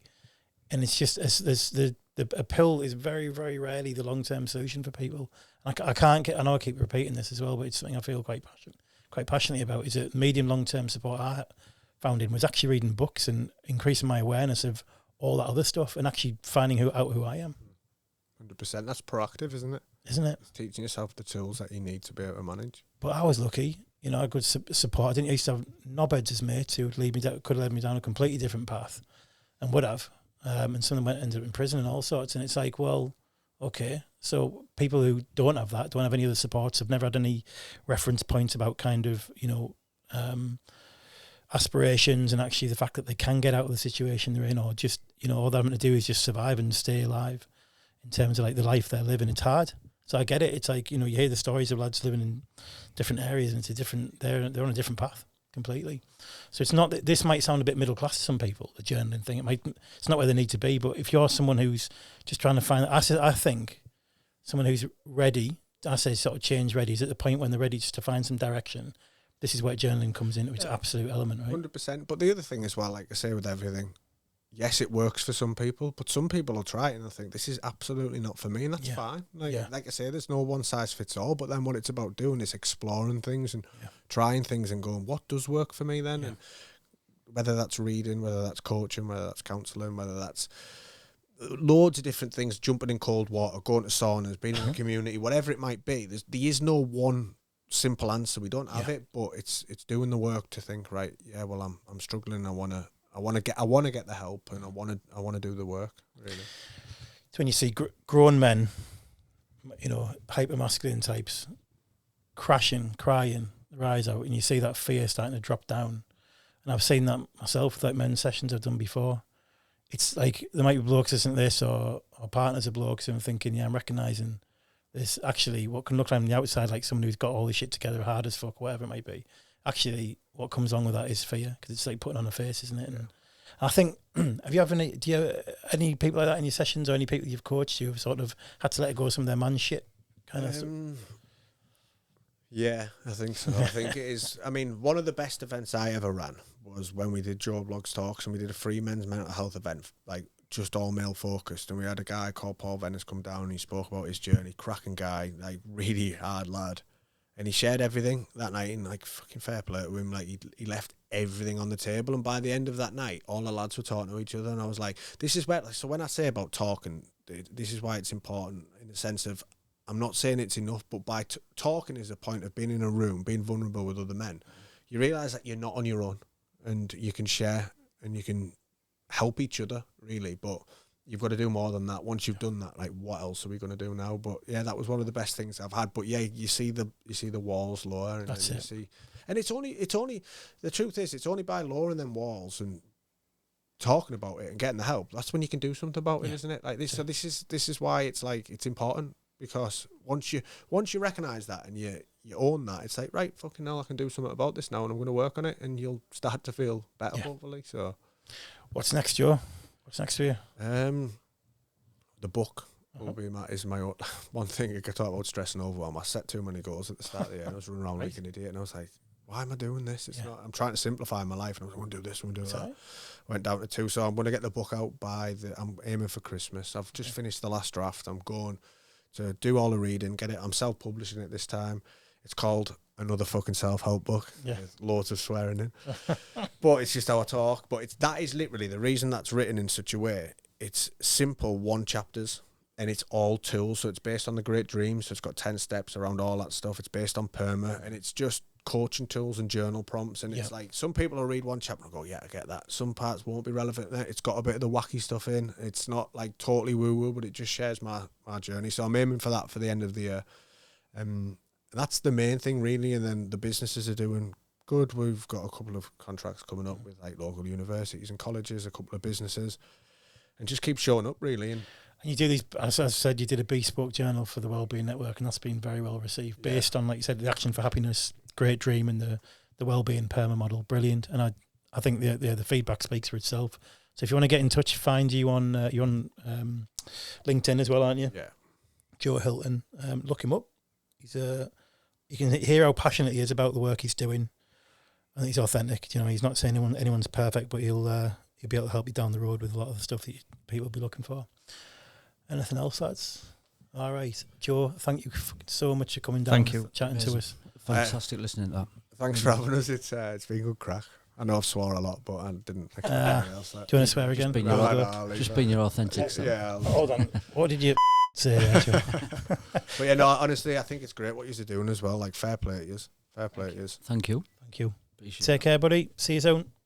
and it's just a pill is very, very rarely the long-term solution for people. I can't get. I know I keep repeating this as well, but it's something I feel quite passionately about. Is that medium long-term support I found in was actually reading books and increasing my awareness of all that other stuff, and actually finding out who I am. 100%. That's proactive, isn't it? Isn't it? It's teaching yourself the tools that you need to be able to manage. But I was lucky, you know, I could support. I didn't used to have knobheads as mates who could have led me down a completely different path, and would have. And some of them ended up in prison and all sorts. And it's like, well, okay. So people who don't have that, don't have any other supports, have never had any reference points about kind of, you know, aspirations and actually the fact that they can get out of the situation they're in, or just, you know, all they're having to do is just survive and stay alive in terms of like the life they're living. It's hard. So I get it. It's like, you know, you hear the stories of lads living in different areas and they're on a different path completely. So it's not that this might sound a bit middle class to some people, the journaling thing. It's not where they need to be, but if you're someone who's just trying to find, I think someone who's ready, I say sort of change ready, is at the point when they're ready just to find some direction. This is where journaling comes in, which is absolute element, right? 100%. But the other thing as well, like I say with everything, yes, it works for some people, but some people will try it and they'll think this is absolutely not for me, and that's fine. Like I say, there's no one size fits all, but then what it's about doing is exploring things and trying things and going, what does work for me then? And whether that's reading, whether that's coaching, whether that's counselling, whether that's loads of different things, jumping in cold water, going to saunas, being in a community, whatever it might be. There is no one simple answer. We don't have it, but it's doing the work to think, right, yeah, well, I'm struggling, I want to get the help, and I want to do the work, really. So when you see grown men, you know, hyper masculine types crashing, crying their eyes out, and you see that fear starting to drop down, and I've seen that myself with like men's sessions I've done before. It's like there might be blokes isn't this, or partners of blokes, and I'm thinking, yeah, I'm recognising this. Actually, what can look like on the outside like someone who's got all this shit together, hard as fuck, whatever it might be. Actually, what comes along with that is fear, because it's like putting on a face, isn't it? And I think, do you have any people like that in your sessions, or any people you've coached who've sort of had to let go of some of their man shit kind of stuff? Yeah, I think so. I think it is. I mean, one of the best events I ever ran was when we did Joe Blogs Talks, and we did a free men's mental health event, like just all male focused. And we had a guy called Paul Venice come down, and he spoke about his journey. Cracking guy, like really hard lad. And he shared everything that night, and like fucking fair play to him. Like he left everything on the table, and by the end of that night, all the lads were talking to each other. And I was like, this is where. So when I say about talking, this is why it's important in the sense of, I'm not saying it's enough, but by talking is a point of being in a room, being vulnerable with other men. You realise that you're not on your own, and you can share and you can help each other, really. But you've got to do more than that. Once you've done that, like, what else are we going to do now? But yeah, that was one of the best things I've had. But yeah, you see the walls lower, and that's then you see, and it's only the truth is, it's only by lowering them walls and talking about it and getting the help, that's when you can do something about it, isn't it? Like this. So this is why it's like it's important, because once you recognise that and you own that, it's like, right, fucking hell, I can do something about this now, and I'm going to work on it, and you'll start to feel better, hopefully. So, what's next, Joe? What's next for you? The book will be my one thing. I talk about stressing overwhelm. I set too many goals at the start of the year, and I was running around like an idiot, and I was like, why am I doing this? It's not. I'm trying to simplify my life, and I was going to do this, I'm going to do that. Right. Went down to 2, so I'm going to get the book out I'm aiming for Christmas. I've just finished the last draft. I'm going to do all the reading, get it. I'm self-publishing it this time. It's called Another Fucking Self-Help Book. Yeah. With loads of swearing in. But it's just how I talk. But that is literally the reason that's written in such a way. It's simple 1 chapters, and it's all tools. So it's based on the Great Dream. So it's got 10 steps around all that stuff. It's based on PERMA, and it's just coaching tools and journal prompts. And it's like, some people will read 1 chapter and go, yeah, I get that. Some parts won't be relevant there. It's got a bit of the wacky stuff in. It's not like totally woo-woo, but it just shares my journey. So I'm aiming for that for the end of the year. That's the main thing, really. And then the businesses are doing good. We've got a couple of contracts coming up with like local universities and colleges, a couple of businesses, and just keep showing up, really. And you do these, as I said, you did a bespoke journal for the Wellbeing Network, and that's been very well received, based on, like you said, the Action for Happiness, Great Dream, and the Wellbeing PERMA model. Brilliant. And I think the feedback speaks for itself. So if you want to get in touch, find you on you're on LinkedIn as well, aren't you? Yeah. Joe Hilton. Look him up. He's you can hear how passionate he is about the work he's doing. I think he's authentic. You know, he's not saying anyone's perfect, but he'll he'll be able to help you down the road with a lot of the stuff that people will be looking for. Anything else, lads? All right, Joe, thank you so much for coming down. Thank you. Chatting to us. Fantastic listening to that. Thanks for having us. It's been good crack. I know I've swore a lot, but I didn't think anything else. Do you want to swear again? Just being your authentic self. Yeah. Hold on. What did you say there, Joe? But yeah, no, honestly, I think it's great what you're doing as well. Like, fair play to you. Fair play to you. Thank you. Thank you. Appreciate Take care, buddy. See you soon.